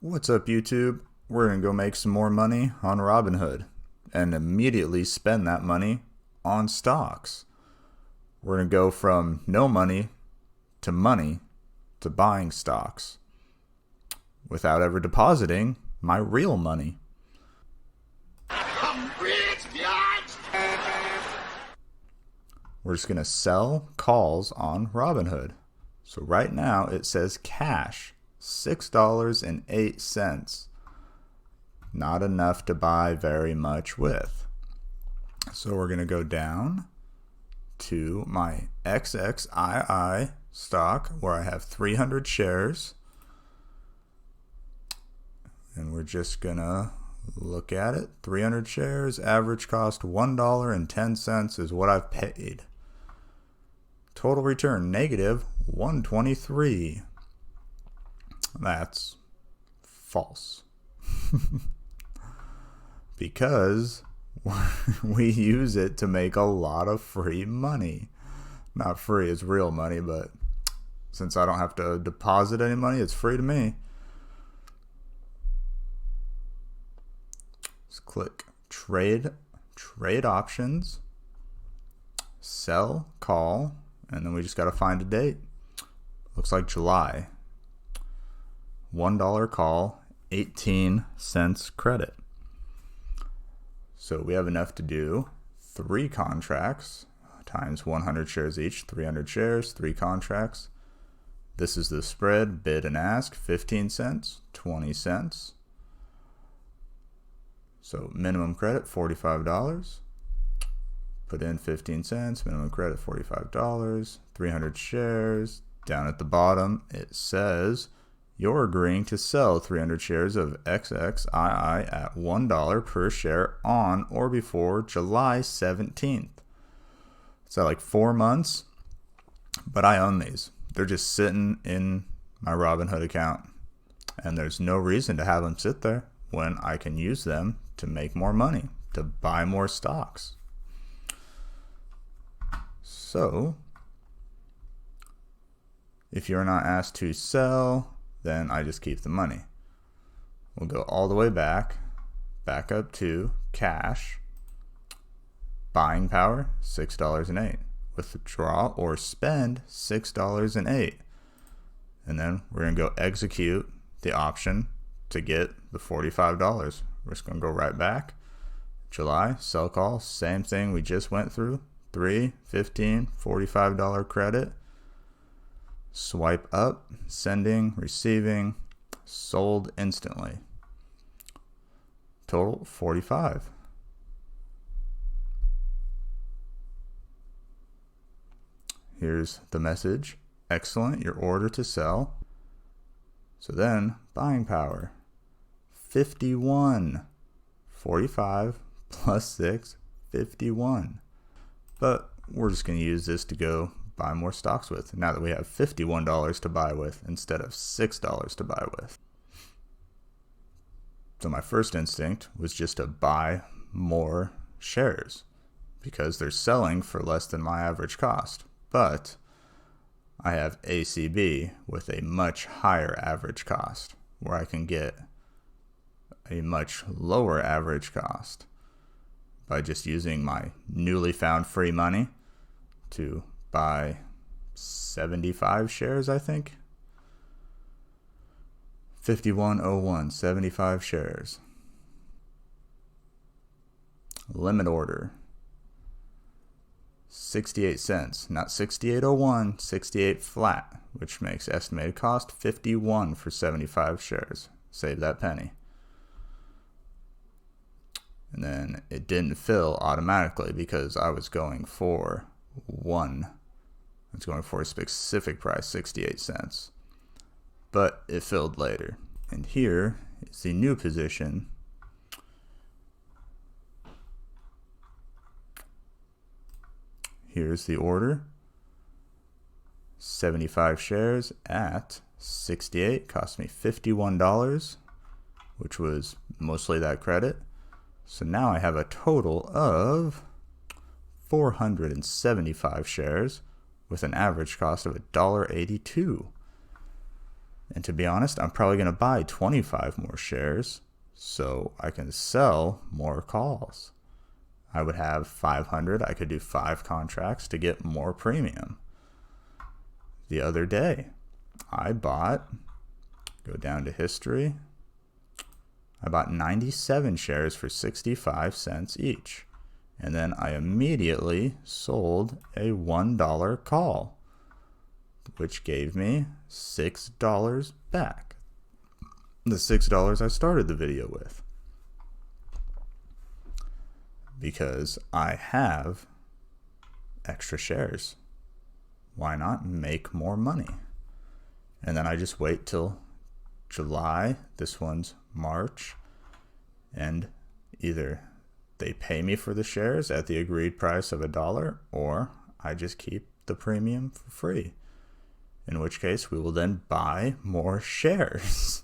What's up, YouTube? We're going to go make some more money on Robinhood and immediately spend that money on stocks. We're going to go from no money to buying stocks without ever depositing my real money. I'm rich, bitch! We're just going to sell calls on Robinhood. So right now it says cash, $6.08. Not enough to buy very much with. So we're going to go down to my XXII stock where I have 300 shares. And we're just going to look at it. 300 shares, average cost $1.10 is what I've paid. Total return negative 123. That's false. Because we use it to make a lot of free money. Not free, it's real money, but since I don't have to deposit any money, it's free to me. Let's click trade options, sell call, and then we just got to find a date. Looks like July. $1 call, 18 cents credit. So we have enough to do 3 contracts times 100 shares each, 300 shares, 3 contracts. This is the spread, bid and ask, 15 cents, 20 cents. So minimum credit, $45. Put in 15 cents, minimum credit, $45, 300 shares. Down at the bottom, it says, you're agreeing to sell 300 shares of XXII at $1 per share on or before July 17th. So like 4 months, but I own these. They're just sitting in my Robinhood account, and there's no reason to have them sit there when I can use them to make more money, to buy more stocks. So, if you're not asked to sell, then I just keep the money. We'll go all the way back up to cash, buying power, $6.08. Withdraw or spend, $6.08. And then we're going to go execute the option to get the $45. We're just going to go right back. July, sell call, same thing we just went through. 3, 15, $45 credit. Swipe up, sending, receiving, sold instantly. Total 45. Here's the message. Excellent, your order to sell. So then, buying power. 51. 45 plus 6, 51. But we're just going to use this to go buy more stocks with, now that we have $51 to buy with instead of $6 to buy with. So my first instinct was just to buy more shares because they're selling for less than my average cost. But I have ACB with a much higher average cost where I can get a much lower average cost by just using my newly found free money to buy 75 shares, I think. 5101, 75 shares. Limit order, 68 cents, not 68.01, 68 flat, which makes estimated cost 51 for 75 shares. Save that penny. And then it didn't fill automatically because I was going for it's going for a specific price, 68 cents. But it filled later. And here is the new position. Here's the order. 75 shares at 68, cost me $51, which was mostly that credit. So now I have a total of 475 shares with an average cost of $1.82. And to be honest, I'm probably going to buy 25 more shares so I can sell more calls. I would have 500. I could do 5 contracts to get more premium. The other day, I bought, go down to history, I bought 97 shares for 65 cents each. And then I immediately sold a $1 call, which gave me $6 back. The $6 I started the video with. Because I have extra shares. Why not make more money? And then I just wait till July, this one's March, and either they pay me for the shares at the agreed price of $1, or I just keep the premium for free. In which case, we will then buy more shares.